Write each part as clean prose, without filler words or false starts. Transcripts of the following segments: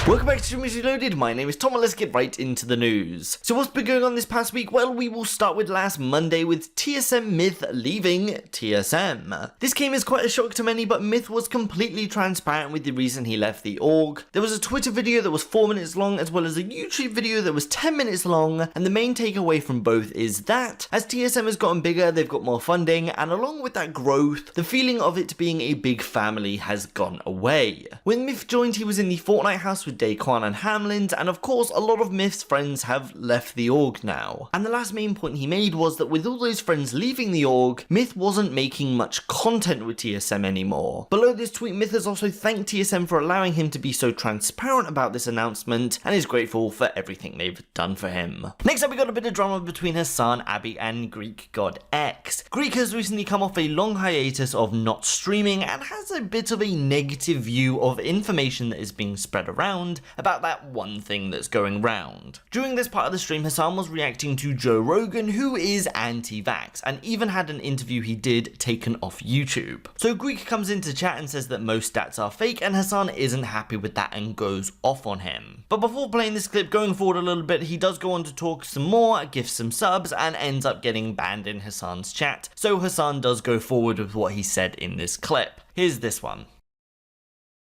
Welcome back to Streamers Reloaded, my name is Tom and let's get right into the news. So what's been going on this past week? Well, we will start with last Monday with TSM Myth leaving TSM. This came as quite a shock to many, but Myth was completely transparent with the reason he left the org. There was a Twitter video that was 4 minutes long as well as a YouTube video that was 10 minutes long, and the main takeaway from both is that as TSM has gotten bigger, they've got more funding, and along with that growth, the feeling of it being a big family has gone away. When Myth joined, he was in the Fortnite house with Daquan and Hamlin, and of course a lot of Myth's friends have left the org now. And the last main point he made was that with all those friends leaving the org, Myth wasn't making much content with TSM anymore. Below this tweet, Myth has also thanked TSM for allowing him to be so transparent about this announcement and is grateful for everything they've done for him. Next up, we got a bit of drama between HasanABI and GreekGodX. Greek has recently come off a long hiatus of not streaming and has a bit of a negative view of information that is being spread around about that one thing that's going round. During this part of the stream, Hasan was reacting to Joe Rogan, who is anti-vax, and even had an interview he did taken off YouTube. So Greek comes into chat and says that most stats are fake, and Hasan isn't happy with that and goes off on him. But before playing this clip, going forward a little bit, he does go on to talk some more, gives some subs, and ends up getting banned in Hasan's chat. So Hasan does go forward with what he said in this clip. Here's this one.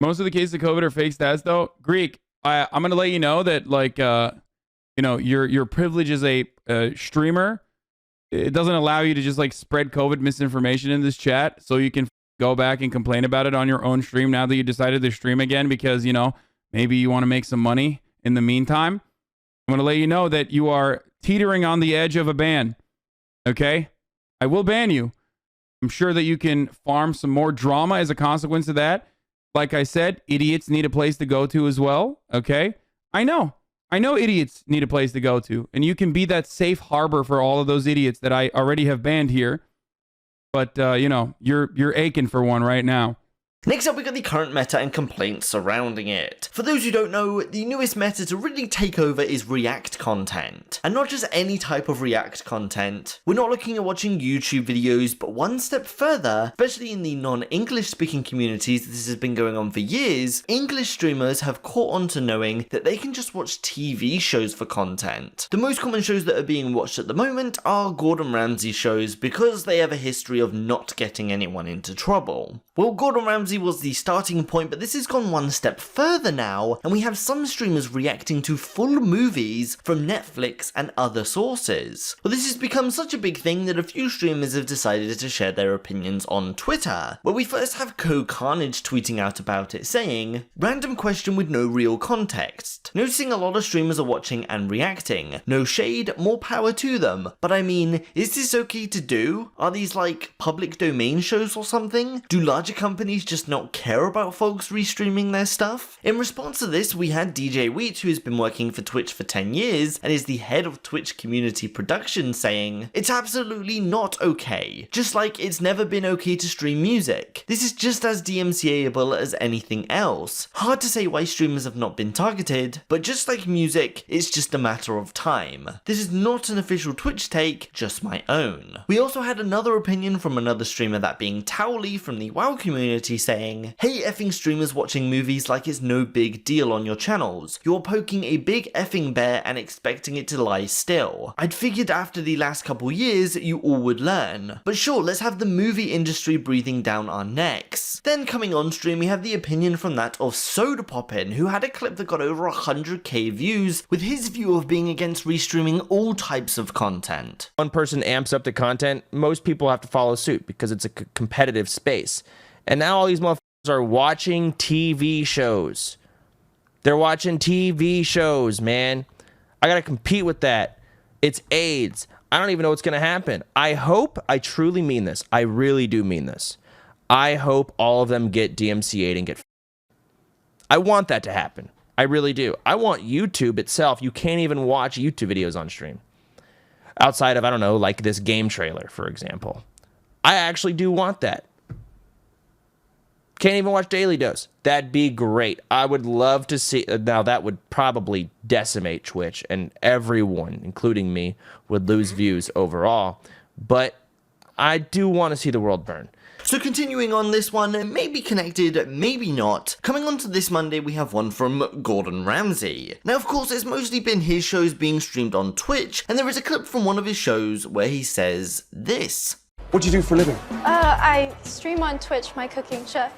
Most of the cases of COVID are fake stats, though. Greek, I'm gonna let you know that, like, you know, your privilege as a streamer, it doesn't allow you to just like spread COVID misinformation in this chat, so you can go back and complain about it on your own stream now that you decided to stream again because, you know, maybe you want to make some money in the meantime. I'm gonna let you know that you are teetering on the edge of a ban. Okay, I will ban you. I'm sure that you can farm some more drama as a consequence of that. Like I said, idiots need a place to go to as well, okay? I know idiots need a place to go to, and you can be that safe harbor for all of those idiots that I already have banned here. But, you know, you're aching for one right now. Next up, we got the current meta and complaints surrounding it. For those who don't know, the newest meta to really take over is React content. And not just any type of React content. We're not looking at watching YouTube videos, but one step further, especially in the non-English speaking communities, this has been going on for years, English streamers have caught on to knowing that they can just watch TV shows for content. The most common shows that are being watched at the moment are Gordon Ramsay shows because they have a history of not getting anyone into trouble. Well, Gordon Ramsay was the starting point, but this has gone one step further now, and we have some streamers reacting to full movies from Netflix and other sources. Well, this has become such a big thing that a few streamers have decided to share their opinions on Twitter, where we first have Cohh Carnage tweeting out about it saying, "Random question with no real context. Noticing a lot of streamers are watching and reacting. No shade, more power to them. But I mean, is this okay to do? Are these like public domain shows or something? Do larger companies just not care about folks restreaming their stuff?" In response to this, we had djWHEAT, who has been working for Twitch for 10 years and is the head of Twitch community production, saying, "It's absolutely not okay. Just like it's never been okay to stream music. This is just as DMCA-able as anything else. Hard to say why streamers have not been targeted, but just like music, it's just a matter of time. This is not an official Twitch take, just my own." We also had another opinion from another streamer, that being Towellie from the WoW community, saying, "Hey effing streamers watching movies like it's no big deal on your channels. You're poking a big effing bear and expecting it to lie still. I'd figured after the last couple years you all would learn. But sure, let's have the movie industry breathing down our necks." Then coming on stream, we have the opinion from that of Sodapoppin, who had a clip that got over 100k views, with his view of being against restreaming all types of content. One person amps up the content, most people have to follow suit because it's a competitive space. And now all these motherfuckers are watching TV shows. They're watching TV shows, man. I gotta compete with that. It's AIDS. I don't even know what's gonna happen. I truly mean this. I really do mean this. I hope all of them get DMCA'd and get I want that to happen. I really do. I want YouTube itself. You can't even watch YouTube videos on stream. Outside of, I don't know, like this game trailer, for example. I actually do want that. Can't even watch Daily Dose. That'd be great. I would love to see. Now, that would probably decimate Twitch, and everyone, including me, would lose views overall. But I do want to see the world burn. So continuing on this one, maybe connected, maybe not. Coming on to this Monday, we have one from Gordon Ramsay. Now, of course, it's mostly been his shows being streamed on Twitch, and there is a clip from one of his shows where he says this. What do you do for a living? I stream on Twitch, my cooking chef.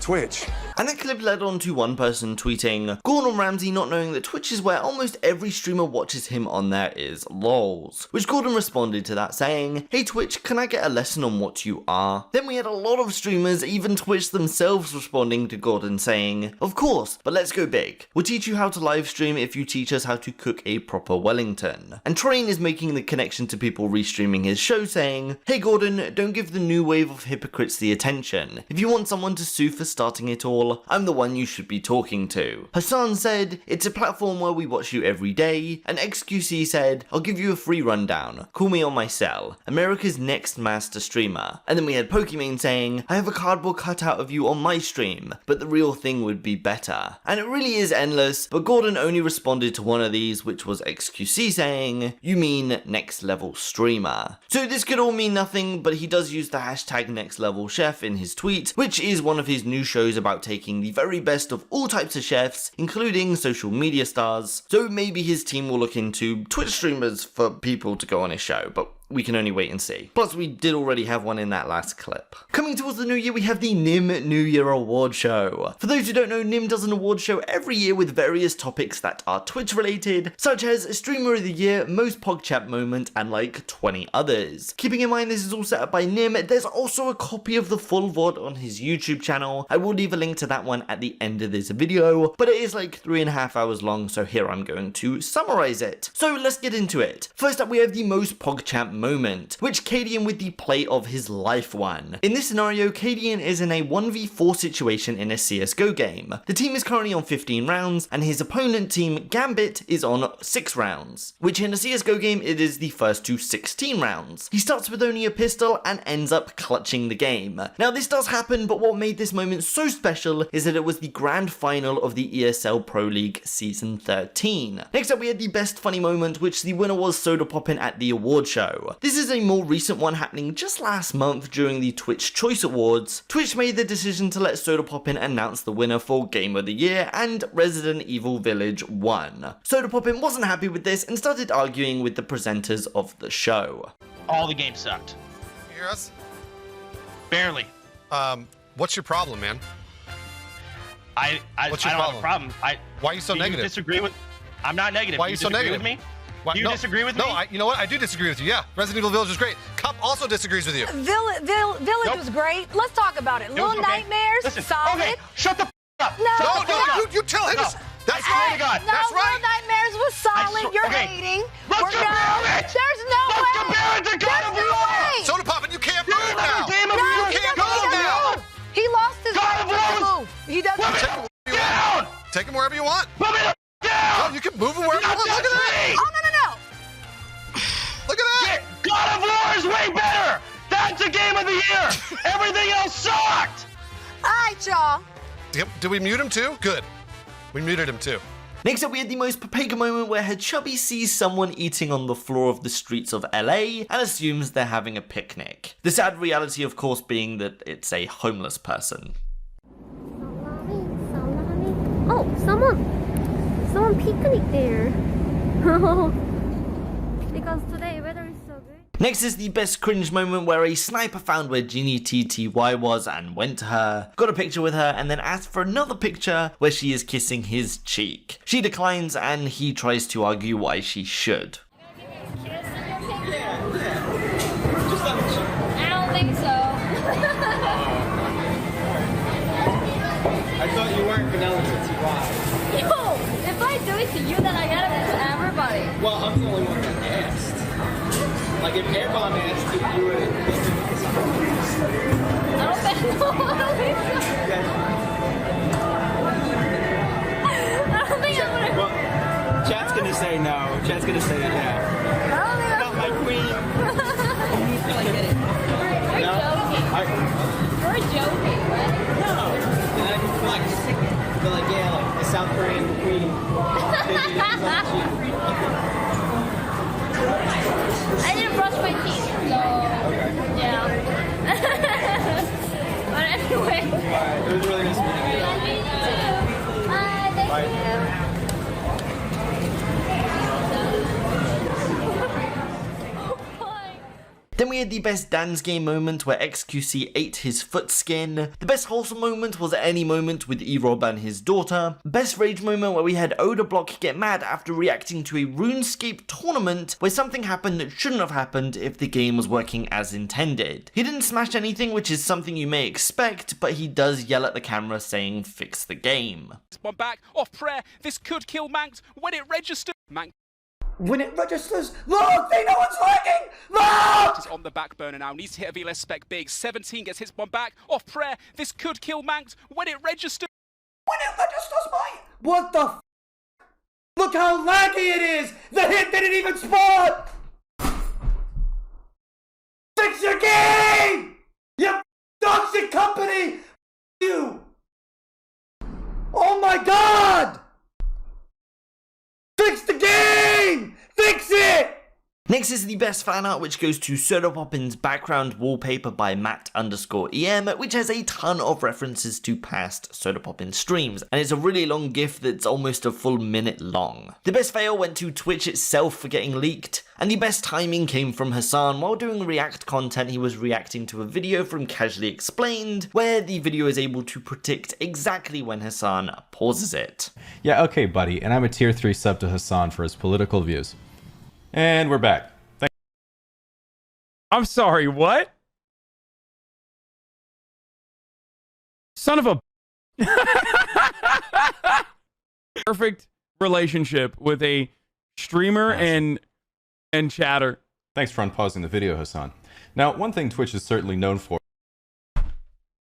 Twitch. And that clip led on to one person tweeting, Gordon Ramsay not knowing that Twitch is where almost every streamer watches him on there is lols. Which Gordon responded to that saying, hey Twitch, can I get a lesson on what you are? Then we had a lot of streamers, even Twitch themselves, responding to Gordon saying, of course, but let's go big. We'll teach you how to live stream if you teach us how to cook a proper Wellington. And Train is making the connection to people restreaming his show saying, hey Gordon, don't give the new wave of hypocrites the attention. If you want someone to sue for starting it all, I'm the one you should be talking to. Hasan said, it's a platform where we watch you every day, and XQC said, I'll give you a free rundown, call me on my cell, America's next master streamer. And then we had Pokimane saying, I have a cardboard cutout of you on my stream, but the real thing would be better. And it really is endless, but Gordon only responded to one of these, which was XQC saying, you mean next level streamer. So this could all mean nothing, but he does use the hashtag next level chef in his tweet, which is one of his new shows about taking the very best of all types of chefs, including social media stars. So maybe his team will look into Twitch streamers for people to go on his show, but we can only wait and see. Plus, we did already have one in that last clip. Coming towards the new year, we have the NYMN New Year Award Show. For those who don't know, NYMN does an award show every year with various topics that are Twitch related, such as Streamer of the Year, Most PogChamp Moment, and like 20 others. Keeping in mind this is all set up by NYMN, there's also a copy of the full VOD on his YouTube channel. I will leave a link to that one at the end of this video, but it is like 3.5 hours long, so here I'm going to summarize it. So let's get into it. First up, we have the Most PogChamp Moment, which Cadian with the play of his life won. In this scenario, Cadian is in a 1v4 situation in a CSGO game. The team is currently on 15 rounds, and his opponent team, Gambit, is on 6 rounds, which in a CSGO game, it is the first to 16 rounds. He starts with only a pistol and ends up clutching the game. Now this does happen, but what made this moment so special is that it was the grand final of the ESL Pro League Season 13. Next up, we had the best funny moment, which the winner was Sodapoppin at the award show. This is a more recent one happening just last month during the Twitch Choice Awards. Twitch made the decision to let Sodapoppin announce the winner for Game of the Year, and Resident Evil Village won. Sodapoppin wasn't happy with this and started arguing with the presenters of the show. All the games sucked. You hear us? Barely. What's your problem, man? What's your I don't have a problem. Why are you so do negative? You disagree with? I'm not negative. Why are Do you so disagree negative? With me? Why, Do you disagree with me? No, you know what? I do disagree with you. Yeah, Resident Evil Village is great. Cup also disagrees with you. Village Nope. was great. Let's talk about it. It Little was okay. Nightmares, Listen, solid. okay, shut the up. No, Shut the fuck up. You tell him. No. That's I swear right. to God. No, That's right. Little Nightmares was solid. You're okay. hating. Let's compare it. There's no Let's way. compare it to God of There's no War. way. Sodapoppin, you can't You move remember now. Game of No, the Year? he can't doesn't go now. move. He lost his God right of to War was- move. He doesn't Women, Take him wherever you get want. down. Take him wherever you want. Put me the down. No, you can move him wherever you Not want. Look at touch that. me. Oh, no. Look at that. God of War is way better. That's a Game of the Year. Everything else sucked. All right, y'all. Did we mute him too? Good. We muted him too. Next up, we had the most Papega moment where her chubby sees someone eating on the floor of the streets of LA and assumes they're having a picnic. The sad reality, of course, being that it's a homeless person. Oh, someone picnic there. Because today weather is so good. Next is the best cringe moment where a sniper found where Genie TTY was and went to her, got a picture with her, and then asked for another picture where she is kissing his cheek. She declines and he tries to argue why she should. I don't think so. I thought you weren't vanilla TTY. Yo, if I do it to you, then I gotta do it to everybody. Well, I'm the only one that asked. Like, if Airbomb asked you, you would have. I don't think so. I don't think I would've. Well, chat's gonna say no. Chat's gonna say yeah. I don't think Not my queen. You're No? joking. You're joking, right? No. And I'd be like sick. Be like, yeah, like the South Korean queen. I didn't brush my teeth, so. Then we had the best Dan's game moment where XQC ate his foot skin. The best wholesome moment was any moment with E-Rob and his daughter. Best rage moment where we had Odablock get mad after reacting to a RuneScape tournament where something happened that shouldn't have happened if the game was working as intended. He didn't smash anything, which is something you may expect, but he does yell at the camera saying fix the game. One back off prayer. This could kill Manx when it registers. Manx. When it registers, look, they know what's lagging! Look! Is on the back burner now. Needs to hit a V-less spec big. 17 gets his one back off prayer. This could kill Manx when it registers. When it registers, mate! What the f? Look how laggy it is! The hit didn't even spawn! Fix your game! You toxic company! You! Oh my god! Fix the game! Fix it! Next is the best fan art, which goes to Sodapoppin's background wallpaper by Matt_EM, which has a ton of references to past Sodapoppin streams, and it's a really long gif that's almost a full minute long. The best fail went to Twitch itself for getting leaked, and the best timing came from Hasan. While doing React content, he was reacting to a video from Casually Explained, where the video is able to predict exactly when Hasan pauses it. Yeah, okay, buddy, and I'm a tier 3 sub to Hasan for his political views. And we're back. I'm sorry, what? Son of a... Perfect relationship with a streamer and chatter. Thanks for unpausing the video, Hasan. Now, one thing Twitch is certainly known for.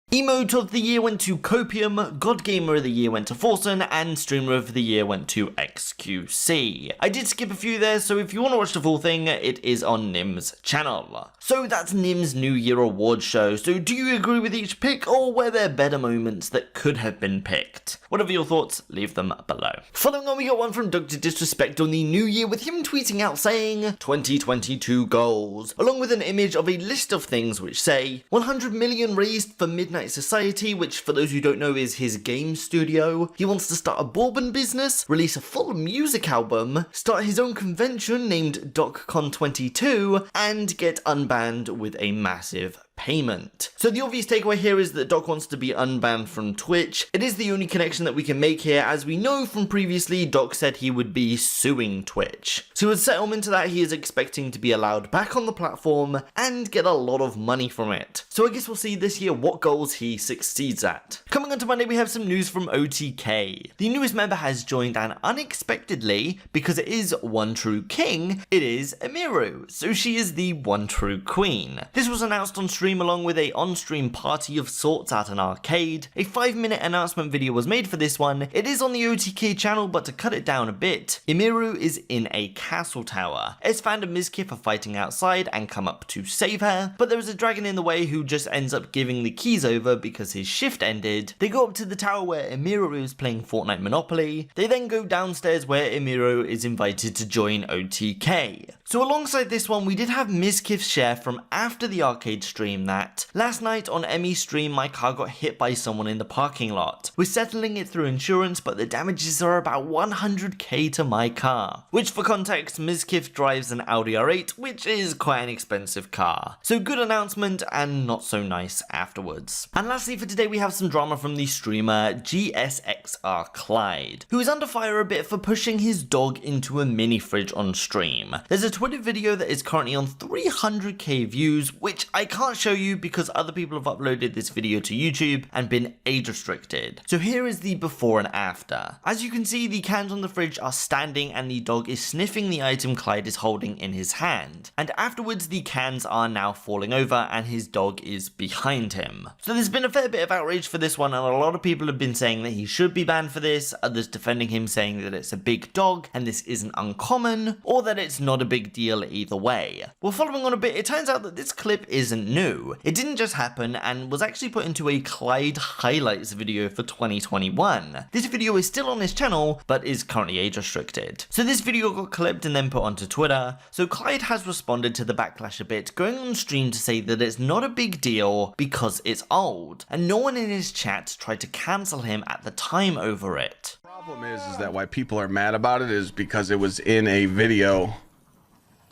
Emote of the year went to Copium, God Gamer of the year went to Forsen, and Streamer of the year went to XQC. I did skip a few there, so if you want to watch the full thing, it is on Nim's channel. So that's Nim's New Year Awards show, so do you agree with each pick, or were there better moments that could have been picked? Whatever your thoughts, leave them below. Following on, we got one from Drdisrespect on the new year, with him tweeting out saying, 2022 goals, along with an image of a list of things which say, 100 million raised for Midnight Society, which for those who don't know is his game studio. He wants to start a bourbon business, release a full music album, start his own convention named DocCon22, and get unbanned with a massive payment. So the obvious takeaway here is that Doc wants to be unbanned from Twitch. It is the only connection that we can make here, as we know from previously Doc said he would be suing Twitch. So as settlement to that, he is expecting to be allowed back on the platform and get a lot of money from it. So I guess we'll see this year what goals he succeeds at. Coming on to Monday, we have some news from OTK. The newest member has joined, and unexpectedly, because it is one true king, it is Emiru. So she is the one true queen. This was announced on stream along with a on-stream party of sorts at an arcade. A 5-minute announcement video was made for this one. It is on the OTK channel, but to cut it down a bit, Emiru is in a castle tower. Esfand and Mizkif are fighting outside and come up to save her, but there is a dragon in the way who just ends up giving the keys over because his shift ended. They go up to the tower where Emiru is playing Fortnite Monopoly. They then go downstairs where Emiru is invited to join OTK. So alongside this one, we did have Mizkif share from after the arcade stream that last night on Emmy's stream, my car got hit by someone in the parking lot. We're settling it through insurance, but the damages are about 100k to my car. Which for context, Mizkif drives an Audi R8, which is quite an expensive car. So good announcement and not so nice afterwards. And lastly for today, we have some drama from the streamer GsxrClyde, who is under fire a bit for pushing his dog into a mini fridge on stream. There's a Twitter video that is currently on 300k views, which I can't show you because other people have uploaded this video to YouTube and been age restricted. So here is the before and after. As you can see, the cans on the fridge are standing and the dog is sniffing the item Clyde is holding in his hand. And afterwards, the cans are now falling over and his dog is behind him. So there's been a fair bit of outrage for this one, and a lot of people have been saying that he should be banned for this, others defending him saying that it's a big dog and this isn't uncommon, or that it's not a big deal either way. Well, following on a bit, it turns out that this clip isn't new. It didn't just happen and was actually put into a Clyde highlights video for 2021. This video is still on his channel, but is currently age restricted. So this video got clipped and then put onto Twitter. So Clyde has responded to the backlash a bit, going on stream to say that it's not a big deal because it's old, and no one in his chat tried to cancel him at the time over it. The problem is that why people are mad about it is because it was in a video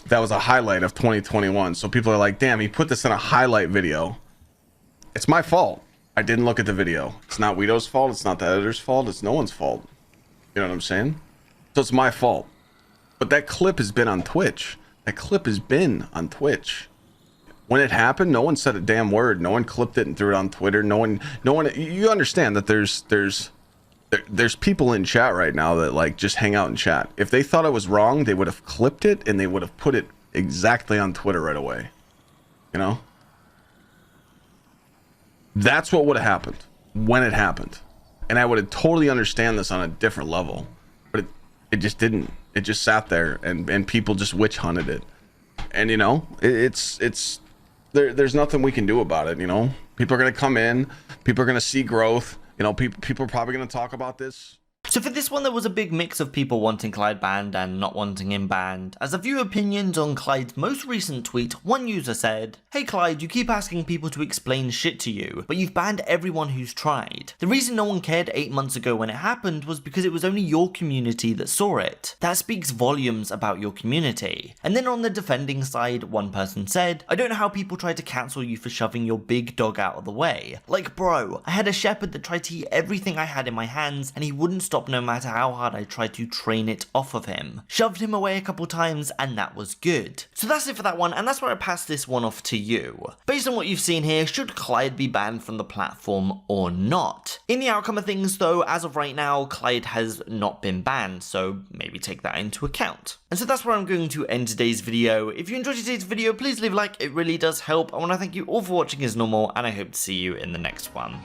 that was a highlight of 2021. So people are like, damn, he put this in a highlight video. It's my fault. I didn't look at the video. It's not Guido's fault. It's not the editor's fault. It's no one's fault. You know what I'm saying? So it's my fault. But that clip has been on Twitch. That clip has been on Twitch. When it happened, no one said a damn word. No one clipped it and threw it on Twitter. No one. You understand that there's people in chat right now that like just hang out and chat. If they thought it was wrong, they would have clipped it and they would have put it exactly on Twitter right away. You know? That's what would have happened when it happened. And I would have totally understand this on a different level. But it just didn't. It just sat there and people just witch hunted it. And you know, there's nothing we can do about it, you know? People are gonna come in, people are gonna see growth, you know, people are probably gonna talk about this. So for this one, there was a big mix of people wanting Clyde banned and not wanting him banned. As a few opinions on Clyde's most recent tweet, one user said, "Hey Clyde, you keep asking people to explain shit to you, but you've banned everyone who's tried. The reason no one cared 8 months ago when it happened was because it was only your community that saw it. That speaks volumes about your community." And then on the defending side, one person said, "I don't know how people tried to cancel you for shoving your big dog out of the way. Like bro, I had a shepherd that tried to eat everything I had in my hands and he wouldn't stop no matter how hard I tried to train it off of him. Shoved him away a couple times and that was good." So that's it for that one, and that's where I pass this one off to you. Based on what you've seen here, should Clyde be banned from the platform or not? In the outcome of things though, as of right now, Clyde has not been banned, so maybe take that into account. And so that's where I'm going to end today's video. If you enjoyed today's video, please leave a like, it really does help. I want to thank you all for watching as normal, and I hope to see you in the next one.